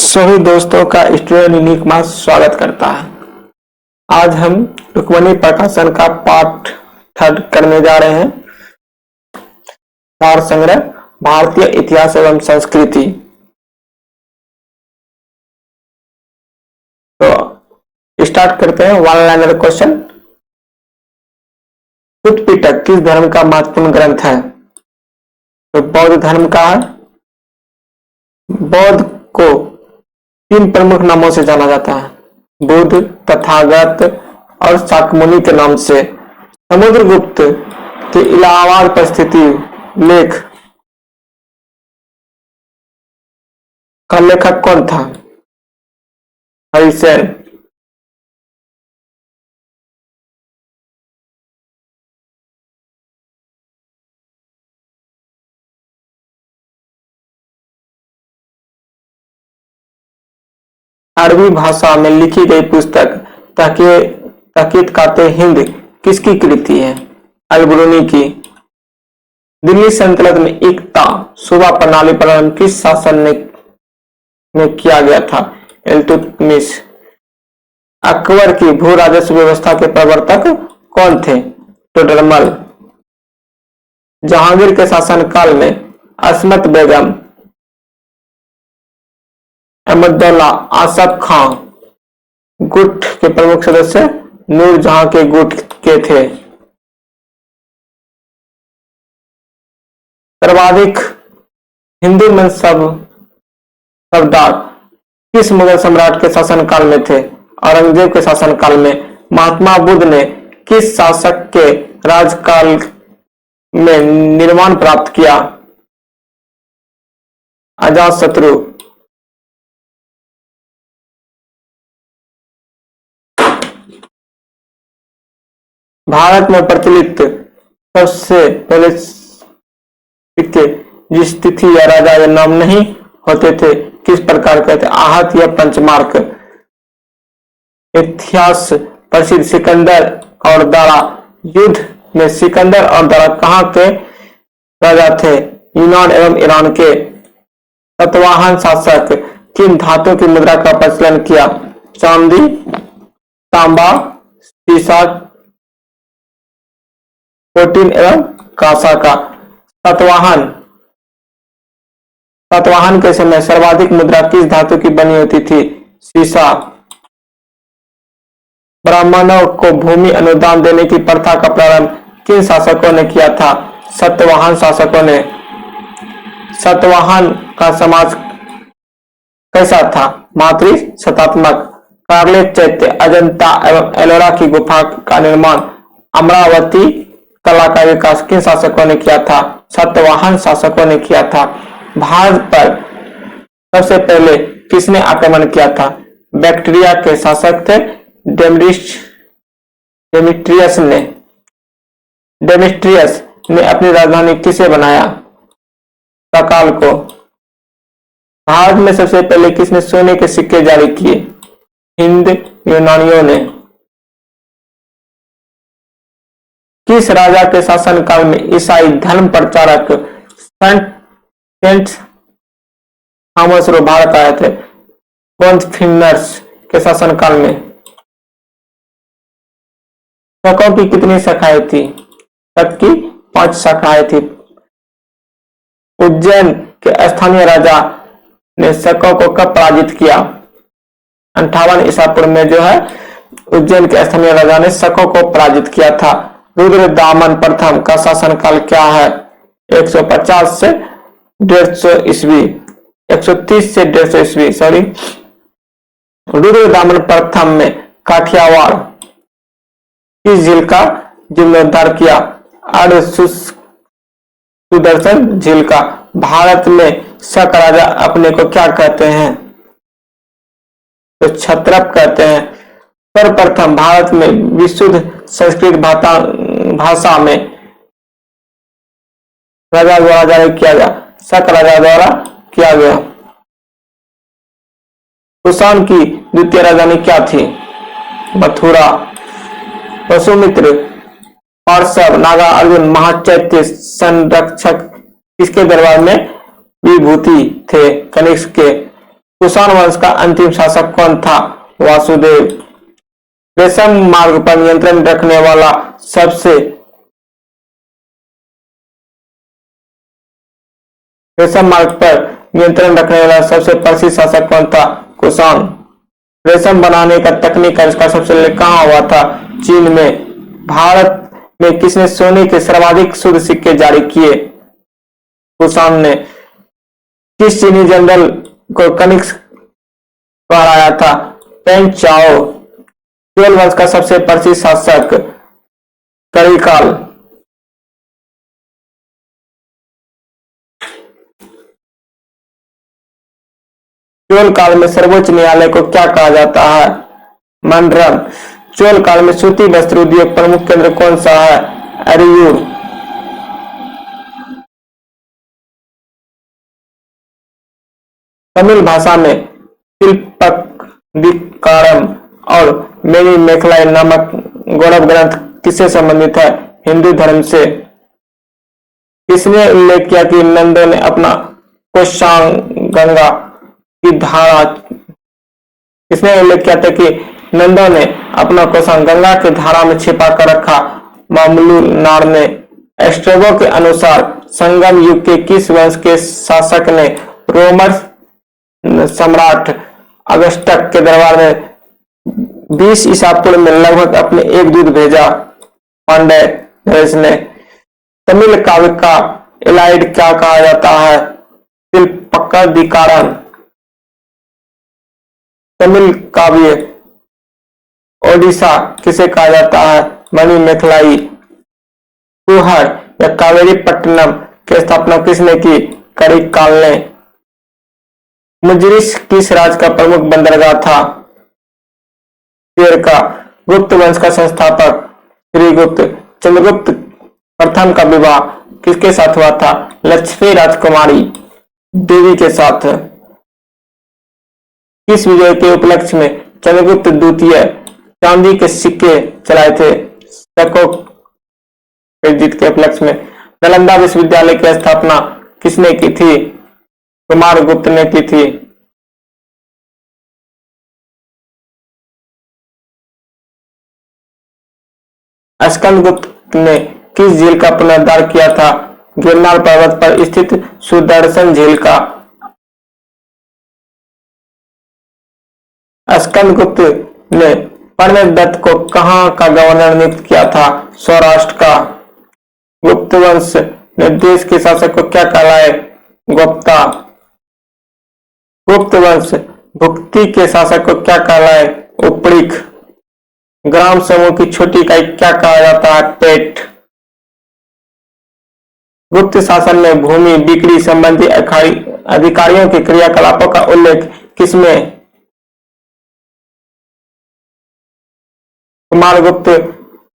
सभी दोस्तों का स्टूडेंट यूनिक में स्वागत करता है। आज हम रुक्मिणी प्रकाशन का पाठ 3 करने जा रहे हैं। सार संग्रह भारतीय इतिहास एवं संस्कृति। तो स्टार्ट करते हैं। One liner question. Sutta Pitaka किस धर्म का महत्वपूर्ण ग्रंथ है? तो बौद्ध धर्म का है। बौद्ध को 3 प्रमुख नामों से जाना जाता है, बुद्ध, तथागत और शाक्यमुनि के नाम से। समुद्रगुप्त के इलाहाबाद पर स्थित लेख का लेखक कौन था? हरिसेन। अरबी भाषा में लिखी गई पुस्तक तहकीक काते हिंद किसकी कृति है? अल-बिरूनी की। दिल्ली सल्तनत में एकता सूबा प्रणाली प्रारंभ किस शासन में किया गया था? इल्तुतमिश। अकबर की भू राजस्व व्यवस्था के प्रवर्तक कौन थे? टोडरमल। जहांगीर के शासनकाल में अस्मत बेगम, अहमदुल्ला, आसफ खां गुट के प्रमुख सदस्य नूरजहां के गुट के थे। सर्वाधिक हिंदू मनसब सरदार किस मुगल सम्राट के शासनकाल में थे? औरंगजेब के शासनकाल में। महात्मा बुद्ध ने किस शासक के राजकाल में निर्वाण प्राप्त किया? अजातशत्रु। भारत में प्रचलित सबसे पहले सिक्के जिस तिथि या राजा या नाम नहीं होते थे किस प्रकार के थे? आहत या पंचमार्क। इतिहास प्रसिद्ध सिकंदर और दारा युद्ध में सिकंदर और दारा कहाँ के राजा थे? यूनान एवं ईरान के। सातवाहन शासक किन धातु की मुद्रा का प्रचलन किया? चांदी, तांबा, सीसा, प्रोटीन एवं कांसा का। सातवाहन के समय सर्वाधिक मुद्रा किस धातु की बनी होती थी? सीसा। ब्राह्मणों को भूमि अनुदान देने की प्रथा का प्रारंभ किन शासकों ने किया था? सातवाहन शासकों ने। सातवाहन का समाज कैसा था? मातृ सत्तात्मक। कार्ले चैत्य, अजंता एवं एलोरा की गुफा का निर्माण, अमरावती कला का विकास किन शासकों ने किया था? सातवाहन शासकों ने किया था। भारत पर सबसे पहले किसने आक्रमण किया था? बैक्टीरिया के शासक थे डेमेट्रियस ने अपनी राजधानी किसे बनाया? सकाल को। भारत में सबसे पहले किसने सोने के सिक्के जारी किए? हिंद यूनानियों ने। किस राजा के शासनकाल में ईसाई धर्म प्रचारक सेंट थॉमस भारत आए थे? कॉन्फिनर्स के शासनकाल में। शकों की कितनी शाखाएं थी? शक की 5 शाखाएं थी। उज्जैन के स्थानीय राजा ने शकों को कब पराजित किया? 58 ईसा पूर्व में जो है उज्जैन के स्थानीय राजा ने शकों को पराजित किया था। रुद्रदामन प्रथम का शासनकाल क्या है? 150 से 150 ईस्वी, 130 से 150 ईस्वी, सॉरी। रुद्रदामन प्रथम में काठियावाड़ किस झील का जीर्णोद्धार किया? सुदर्शन झील का। भारत में शक राजा अपने को क्या कहते हैं? तो क्षत्रप कहते हैं। सर्वप्रथम भारत में विशुद्ध संस्कृत भाषा में राजा द्वारा जारी किया गया? शक राजा द्वारा किया गया। कुषाण की द्वितीय राजधानी क्या थी? मथुरा। वसुमित्र, पार्श्व, नागा अर्जुन, महाचैत्य संरक्षक किसके दरबार में विभूति थे? कनिष्क के। कुषाण वंश का अंतिम शासक कौन था? वासुदेव। रेशम मार्ग पर नियंत्रण रखने वाला सबसे रेशम मार्ग पर नियंत्रण रखने वाला सबसे प्रसिद्ध शासक कौन था? कुषाण। रेशम बनाने का तकनीक आविष्कार सबसे पहले कहाँ हुआ था? चीन में। भारत में किसने सोने के सर्वाधिक शुद्ध सिक्के जारी किए? कुषाण ने। किस चीनी जनरल को कनिष्क कहलाया था? पेंग चाओ। चोल वंश का सबसे प्रसिद्ध शासक करिकाल। चोल काल में सर्वोच्च न्यायालय को क्या कहा जाता है? मंडरम। चोल काल में सूती वस्त्र उद्योग प्रमुख केंद्र कौन सा है? अरियूर। तमिल भाषा में तिलपक्कदिकारम और मेरी मेखलाई नामक गौरव ग्रंथ किससे संबंधित है? हिंदू धर्म से। किसने उल्लेख किया कि नंदों ने अपना कोशांगंगा की धारा किसने उल्लेख किया था कि नंदों ने अपना कोषांग गंगा की धारा में छिपा कर रखा? मामलू नार ने। एस्ट्रेबो के अनुसार संगम युग के किस वंश के शासक ने रोमन सम्राट अगस्टस के दरबार में 20 ईसा पूर्व में लगभग अपने एक दूत भेजा? पांड्य नरेश ने। तमिल काव्य का इलाइड क्या कहा जाता है? तिलपक्कदिकारम। तमिल काव्य ओडिशा किसे कहा जाता है? मणि मेखलाई। कुहर या कावेरी पट्टनम की स्थापना किसने की? करिकाल ने। मुजरिस किस राज्य का प्रमुख बंदरगाह था? का। गुप्त वंश का संस्थापक श्रीगुप्त। चंद्रगुप्त प्रथम का विवाह किसके साथ हुआ था? लक्ष्मी राजकुमारी देवी के साथ। किस विजय के उपलक्ष्य में चंद्रगुप्त द्वितीय चांदी के सिक्के चलाए थे? शकों के जीत के उपलक्ष्य में। नालंदा विश्वविद्यालय की स्थापना किसने की थी? कुमारगुप्त ने की थी। स्कंदगुप्त ने किस झील का पुनरुद्धार किया था? गिरनार पर्वत पर स्थित सुदर्शन झील का। स्कंदगुप्त ने पर्णदत्त को कहां का गवर्नर नियुक्त किया था? सौराष्ट्र का। गुप्त वंश ने देश के शासक को क्या कहलाए? गुप्ता। गुप्त वंश भुक्ति के शासक को क्या कहलाए? उपरीक। ग्राम समूह की छोटी इकाई क्या कहा जाता है? पेट। गुप्त शासन में भूमि बिक्री संबंधी अधिकारियों के क्रियाकलापों का उल्लेख किसमें? कुमारगुप्त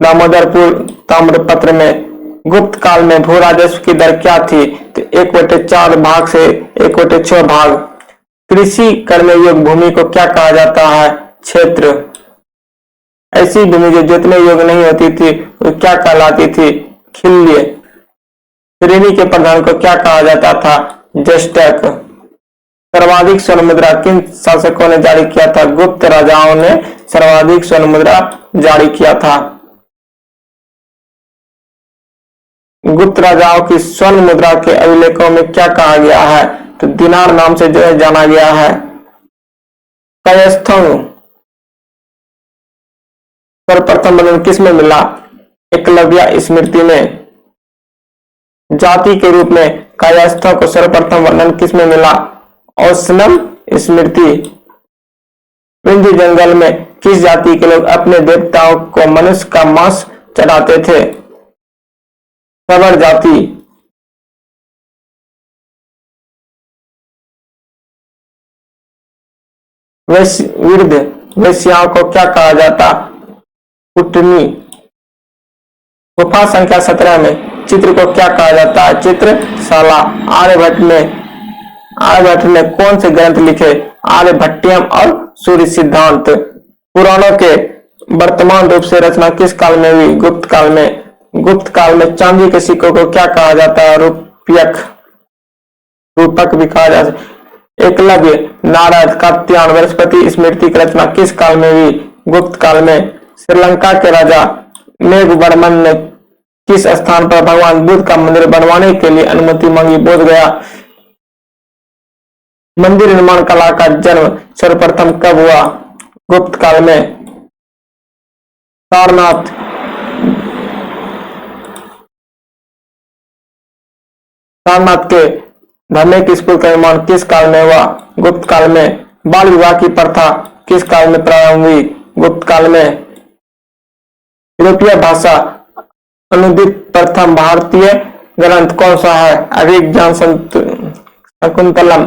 दामोदरपुर ताम्रपत्र में। गुप्त काल में भू राजस्व की दर क्या थी? तो 1/4 भाग से 1/6 भाग। कृषि करने योग्य भूमि को क्या कहा जाता है? क्षेत्र। ऐसी भूमि जो जोतने योग्य नहीं होती थी वो क्या कहलाती थी? खिल्य। श्रेणी के प्रधान को क्या कहा जाता था? जस्टक। सर्वाधिक स्वर्ण मुद्रा किन शासकों ने जारी किया था? गुप्त राजाओं ने सर्वाधिक स्वर्ण मुद्रा जारी किया था। गुप्त राजाओं की स्वर्ण मुद्रा के अभिलेखों में क्या कहा गया है? तो दिनार नाम से जो है जाना गया है। कायस्थों सर्वप्रथम वर्णन किसमें मिला? एकलव्य स्मृति में। जाति के रूप में कायस्थों को सर्वप्रथम वर्णन किसमें मिला? औसनम स्मृति। विंध्य जंगल में किस जाति के लोग अपने देवताओं को मनुष्य का मांस चढ़ाते थे? सवर जाति। वृद्ध वैश्याओं को क्या कहा जाता? कुटनी। गुफा संख्या 17 में चित्र को क्या कहा जाता है? चित्रशाला। आर्यभट्ट ने कौन से ग्रंथ लिखे? आर्यभट्टियम और सूर्य सिद्धांत। पुराणों के वर्तमान रूप से रचना किस काल में हुई? गुप्त काल में। गुप्त काल में चांदी के सिक्कों को क्या कहा जाता है? रूपक भी कहा जाता है। एकलव्य, नारद, कात्यायन, बृहस्पति स्मृति की रचना किस काल में हुई? गुप्त काल में। श्रीलंका के राजा मेघवर्मन ने किस स्थान पर भगवान बुद्ध का मंदिर बनवाने के लिए अनुमति मांगी? बोध गया। मंदिर निर्माण कला का जन्म सर्वप्रथम कब हुआ? गुप्त काल में। सारनाथ सारनाथ के धार्मिक स्कूल का निर्माण किस काल में हुआ? गुप्त काल में। बाल विवाह की प्रथा किस काल में प्रारंभ हुई? गुप्त काल में। यूरोपीय भाषा अनुदित प्रथम भारतीय ग्रंथ कौन सा है? अभिज्ञान शकुंतलम।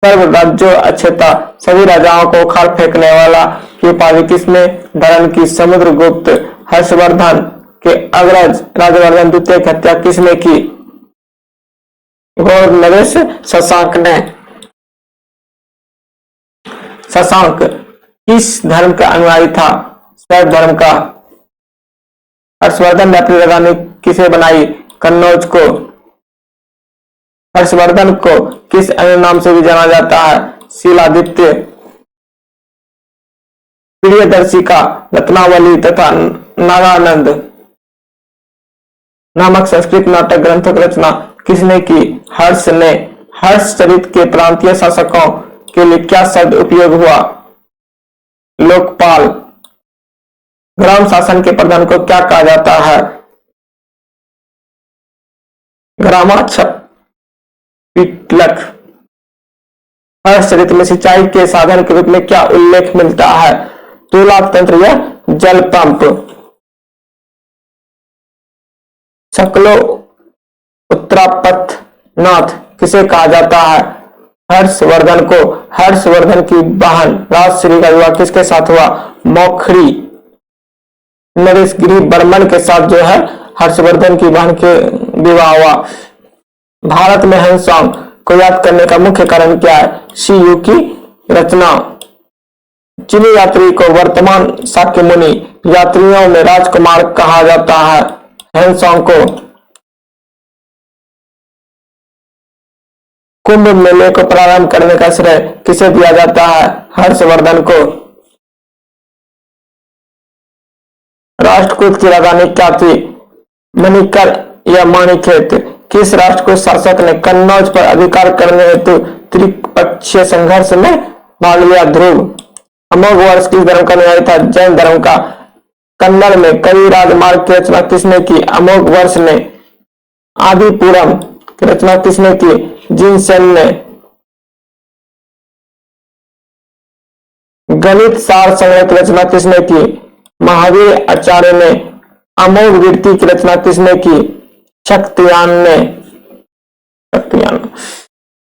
सर्व राज्यों अक्षता, सभी राजाओं को उखाड़ फेंकने वाला की उपाधि किसने धारण की? समुद्रगुप्त। हर्षवर्धन के अग्रज राजवर्धन द्वितीय की हत्या किसने की? गौर नरेश शशांक ने। शशांक किस धर्म का अनुयायी था? शैव धर्म का। हर्षवर्धन ने अपनी राजधानी किसे बनाई? कन्नौज को। हर्षवर्धन को किस अन्य नाम से भी जाना जाता है? शीलादित्य। प्रियदर्शिका, रत्नावली तथा नागानंद नामक संस्कृत नाटक ग्रंथों की रचना किसने की? हर्ष ने। हर्षचरित के प्रांतीय शासकों के लिए क्या शब्द उपयोग हुआ? लोकपाल। ग्राम शासन के प्रधान को क्या कहा जाता है? ग्रामाक्षप पिटलक। हर्षचरित में सिंचाई के साधन के रूप में क्या उल्लेख मिलता है? तुलाक तंत्र या जल पंप। शकलो उत्तरापथनाथ किसे कहा जाता है? हर्षवर्धन को। हर्षवर्धन की बहन राजश्री का विवाह किसके साथ हुआ? मौखरी नरेश गिरी बर्मन के साथ जो है हर्षवर्धन की बहन के विवाह हुआ। भारत में हैंसॉन्ग को याद करने का मुख्य कारण क्या है? शी यू की रचना। चीनी यात्री को वर्तमान शाक्य मुनि यात्रियों में राजकुमार कहा जाता है। हैंसॉन्ग को। कुंभ मेले को प्रारंभ करने का श्रेय किसे दिया जाता है? हर्षवर्धन को। राष्ट्रकूट की राजधानी क्या थी? मणिकर या माणिखेत। किस राष्ट्रकूट शासक ने कन्नौज पर अधिकार करने हेतु त्रिपक्षीय संघर्ष में भाग लिया? ध्रुव। अमोघ वर्ष किस धर्म का अनुयायी था? जैन धर्म का। कन्नड़ में कई राजमार्ग की रचना किसने की? अमोघ वर्ष ने। आदिपुरम की रचना किसने की? जिनसेन ने। गणित सार संग्रह की रचना किसने की? महावीर आचार्य ने। अमोघ वीरती की रचना किसने की? शक्तियान ने।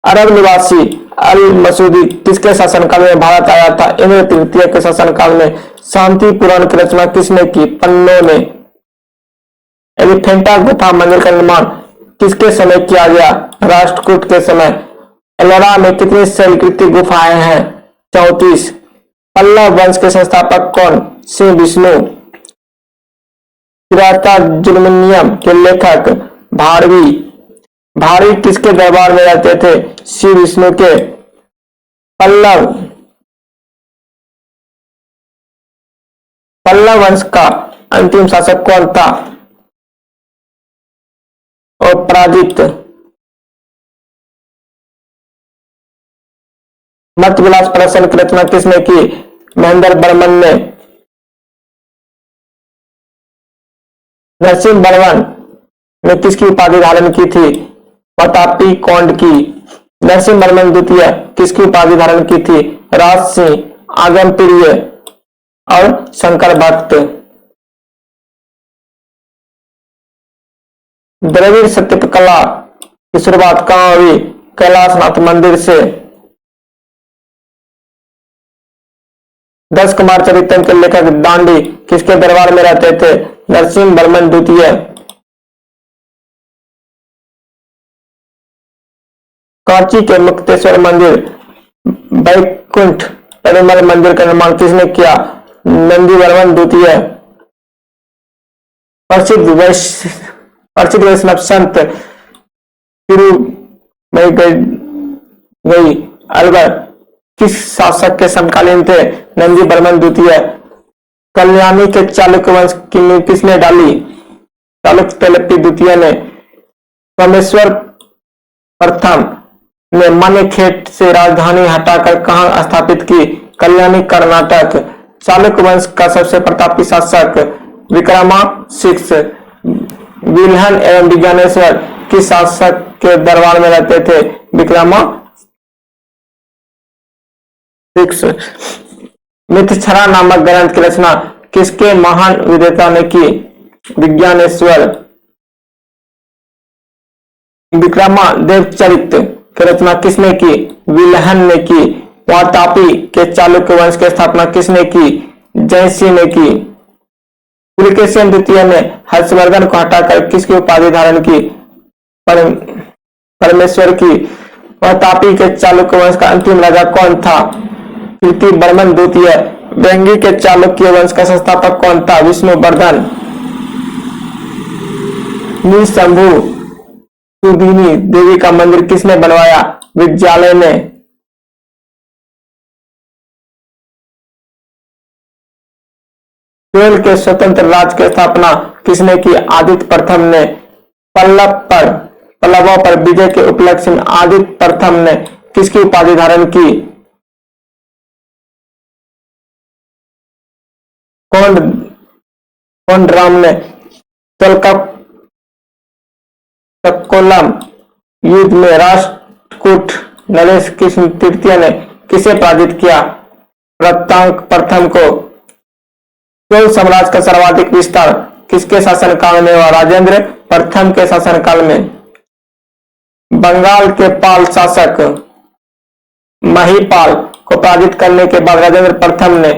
अरब निवासी अल मसूदी किसके शासनकाल में भारत आया था? इंद्र तृतीय के शासनकाल में। शांति पुराण की रचना किसने की? पन्नों ने। एलिफेंटा गुफा मंदिर का निर्माण किसके समय किया गया? राष्ट्रकूट के समय। एलोरा में कितनी शैलकृति गुफाएं हैं? 34। पल्लव वंश के संस्थापक कौन? श्री विष्णु। जुलमिनियम के लेखक भारवी। भारवी किसके दरबार में रहते थे? श्री विष्णु के। पल्लव वंश का अंतिम शासक कौन था? अपराजित। मत विलास प्रदर्शन की रचना किसने की? महेंद्र बर्मन ने। नरसिंह वर्मन ने किसकी उपाधि धारण की थी? प्रतापी कौंड की। नरसिंह वर्मन द्वितीय किसकी उपाधि धारण की थी? राज सिंह, आगम प्रिय और शंकर भक्त। द्रविड़ सत्यकला की शुरुआत कहाँ हुई? कैलाशनाथ मंदिर से। 10 कुमार चरितम के लेखक दांडी किसके दरबार में रहते थे? नरसिंह वर्मन द्वितीय। कांची के मुक्तेश्वर मंदिर बैकुंठ पेरुमल मंदिर का निर्माण किसने किया? नंदीवर्मन द्वितीय। प्रसिद्ध वैष्णव संत गई। अलवर किस शासक के समकालीन थे? नंदी वर्मन द्वितीय। कल्याणी के चालुक्य वंश की नींव किसने डाली? चालुक्य तेलप्पी द्वितीय ने। सोमेश्वर प्रथम ने मणिखेट से राजधानी हटाकर कहां स्थापित की? कल्याणी, कर्नाटक। चालुक्य वंश का सबसे प्रतापी शासक विक्रमादित्य। विल्हन एवं विज्ञानेश्वर किस शासक के दरबार में रहते थे? विक्रमादित्य। मिथक्षरा नामक ग्रंथ की रचना किसके महान विद्वता ने की? विज्ञानेश्वर। विक्रमादेवचरित की रचना किसने की? विल्हन ने की। वातापी के चालुक्य वंश की स्थापना किसने की? जयसिंह ने की। पुलकेशिन द्वितीय ने हर्षवर्धन को हटाकर किसकी उपाधि धारण की? परमेश्वर की। वातापी के चालुक्य वंश का अंतिम राजा कौन था? कीर्ति वर्मन द्वितीय। वेंगी के चालुक्य वंश का संस्थापक कौन था? विष्णुवर्धन। निशंभु सुदिनी देवी का मंदिर किसने बनवाया? विद्यालय ने। केरल के स्वतंत्र राज्य की स्थापना किसने की? आदित्य प्रथम ने। पल्लवों पर विजय के उपलक्ष्य में आदित्य प्रथम ने किसकी उपाधि धारण की? कोंडराम ने। तक्कोलम युद्ध में राष्ट्रकूट नरेश कृष्ण तृतीय ने किसे पराजित किया? प्रतांक प्रथम को। चोल साम्राज्य का सर्वाधिक विस्तार किसके शासनकाल में हुआ? राजेंद्र प्रथम के शासनकाल में। बंगाल के पाल शासक महिपाल को पराजित करने के बाद राजेंद्र प्रथम ने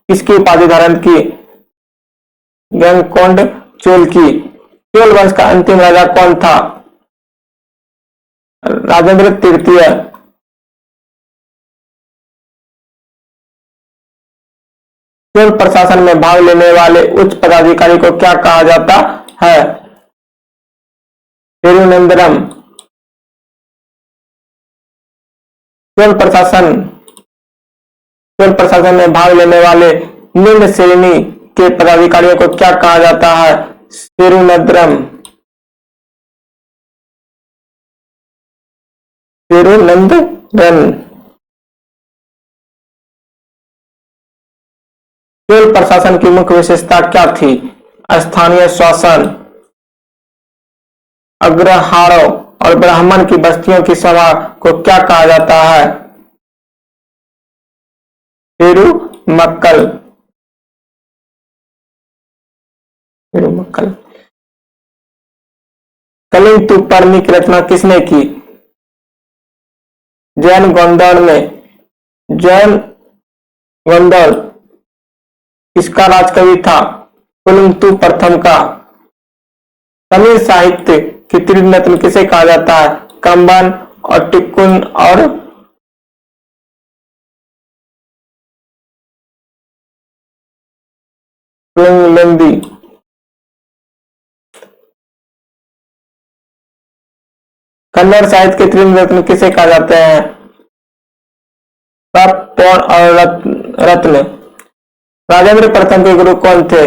किसकी उपाधि धारण की? गंगकोंड चोल की। चोल वंश का अंतिम राजा कौन था? राजेंद्र तृतीय। चोल प्रशासन में भाग लेने वाले उच्च पदाधिकारी को क्या कहा जाता है? तिरुवनंतपुरम। चोल प्रशासन में भाग लेने वाले निम्न श्रेणी के पदाधिकारियों को क्या कहा जाता है? तिरुवनंतपुरम। चोल प्रशासन की मुख्य विशेषता क्या थी? स्थानीय शासन, अग्रहारों और ब्राह्मण की बस्तियों की सभा को क्या कहा जाता है? तिरुमक्कल। कलिंग तुपर्णी की रचना किसने की? जैन गोंदौल ने। जैन गोंदौल किसका राजकवि था? कुलुंगतु प्रथम का। तमिल साहित्य की त्रिरत्न किसे कहा जाता है? कंबन और टिक्कुन और कुंगलेंदी। कन्नड़ साहित्य के त्रिरत्न किसे कहा जाते हैं? पौन और रत्न। राजेंद्र प्रथम के गुरु कौन थे?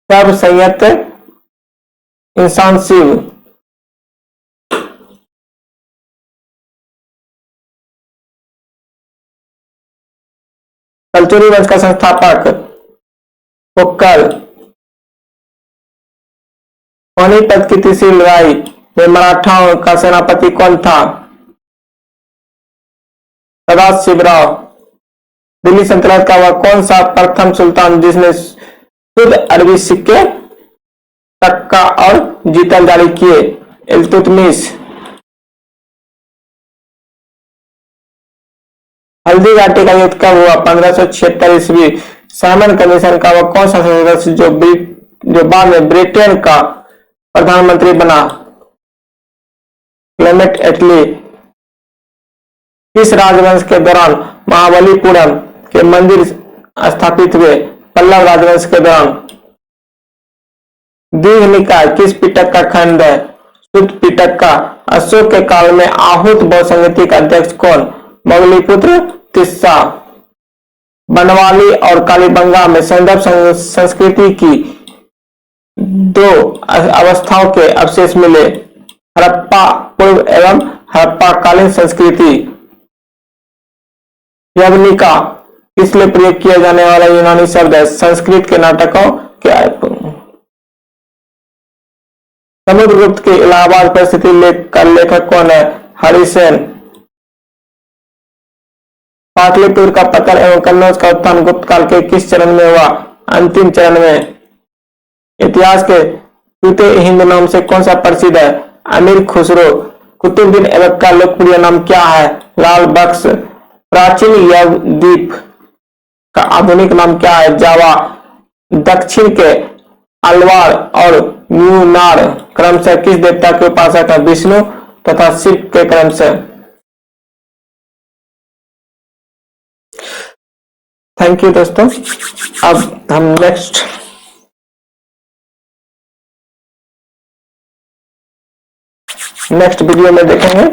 सब संयत इंसान शिव। कलचुरी वंश का संस्थापक पोक्कल। पानीपत की तीसरी लड़ाई में मराठाओं का सेनापति कौन था? सदाशिवराव। दिल्ली सल्तनत का वह कौन सा प्रथम सुल्तान जिसने शुद्ध अरबी सिक्के, टक्का और जीतल जारी किए? इल्तुतमिश। हल्दी घाटी का युद्ध कब हुआ? 1576 ईस्वी। साइमन कमीशन का वह कौन सा सदस्य जो बाद में ब्रिटेन का प्रधानमंत्री बना? क्लेमेंट एटली। किस राजवंश के दौरान महाबलीपुरम के मंदिर स्थापित हुए? पल्लव राजवंश के दौरान। दीघ निकाय किस पिटक का खंड है? शुद्ध पिटक का। अशोक के काल में आहूत बौद्ध संगति का अध्यक्ष कौन? मोगलीपुत्र तिस्सा। बनवाली और कालीबंगा में संदर्भ संस्कृति की दो अवस्थाओं के अवशेष मिले। हड़प्पा पूर्व एवं हड़प्पा कालीन संस्कृति। यवनिका किस लिए प्रयोग किया जाने वाला यूनानी शब्द है? संस्कृत के नाटकों के। समुद्रगुप्त के इलाहाबाद परिस्थिति का लेखक कौन है? हरिसेन। पाटलिपुत्र का पतन एवं कन्नौज का उत्थान गुप्त काल के किस चरण में हुआ? अंतिम चरण में। इतिहास के तूते हिंद नाम से कौन सा प्रसिद्ध है? अमीर खुसरो। कुतुबुद्दीन ऐबक का लोकप्रिय नाम क्या है? लाल बख्श। प्राचीन यवद्वीप का आधुनिक नाम क्या है? जावा। दक्षिण के अलवार और म्यूनार क्रमशः किस देवता के उपासक है? विष्णु तथा शिव के क्रमशः। थैंक यू दोस्तों। अब हम नेक्स्ट वीडियो में देखेंगे।